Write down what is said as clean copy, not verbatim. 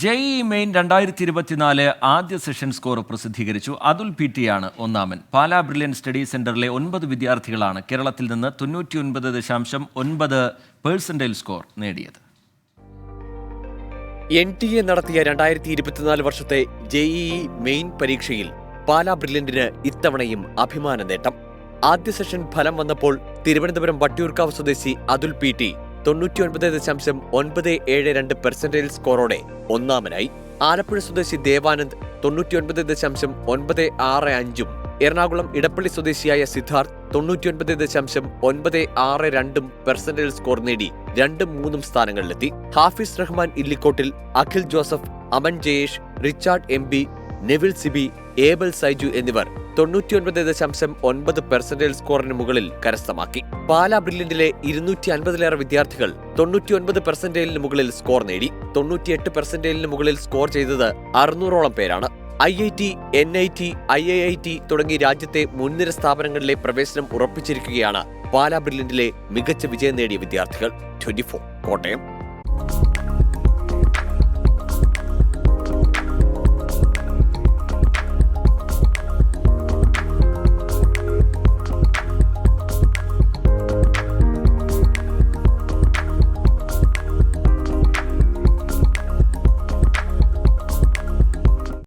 JEE main 2024 ആദ്യ session score പ്രസിദ്ധീകരിച്ചു. അതുൽ PT-യാണ് ഒന്നാമൻ. പാലാ ബ്രില്യൻ സ്റ്റഡി സെന്ററിലെ 9 വിദ്യാർത്ഥികളാണ് കേരളത്തിൽ നിന്ന് 99.9% സ്കോർ നേടിയത്. NTA നടത്തിയ 2024 വർഷത്തെ ജെഇഇ മെയിൻ പരീക്ഷയിൽ പാലാ ബ്രില്യന്റിന് ഇത്തവണയും അഭിമാന നേട്ടം. ആദ്യ സെഷൻ ഫലം വന്നപ്പോൾ തിരുവനന്തപുരം വട്ടിയൂർക്കാവ് സ്വദേശി അതുൽ PT 99.972% സ്കോറോടെ ഒന്നാമനായി. ആലപ്പുഴ സ്വദേശി ദേവാനന്ദ് 99.965%, എറണാകുളം ഇടപ്പള്ളി സ്വദേശിയായ സിദ്ധാർത്ഥ് 99.962% സ്കോർ നേടി 2-3 സ്ഥാനങ്ങളിലെത്തി. ഹാഫിസ് റഹ്മാൻ ഇല്ലിക്കോട്ടിൽ, അഖിൽ ജോസഫ്, അമൻ ജയേഷ്, റിച്ചാർഡ് MB, നെവിൽ സിബി, ഏബൽ സൈജു എന്നിവർ 99.9% സ്കോറിന് മുകളിൽ കരസ്ഥമാക്കി. പാലാ ബ്രില്യന്റിലെ 250-ലേറെ വിദ്യാർത്ഥികൾ 99% മുകളിൽ സ്കോർ നേടി. 98% മുകളിൽ സ്കോർ ചെയ്തത് 600-ഓളം പേരാണ്. IIT, NIT, IIIT തുടങ്ങി രാജ്യത്തെ മുൻനിര സ്ഥാപനങ്ങളിലെ പ്രവേശനം ഉറപ്പിച്ചിരിക്കുകയാണ് പാലാ ബ്രില്യന്റിലെ മികച്ച വിജയം നേടിയ വിദ്യാർത്ഥികൾ. 24 കോട്ടയം.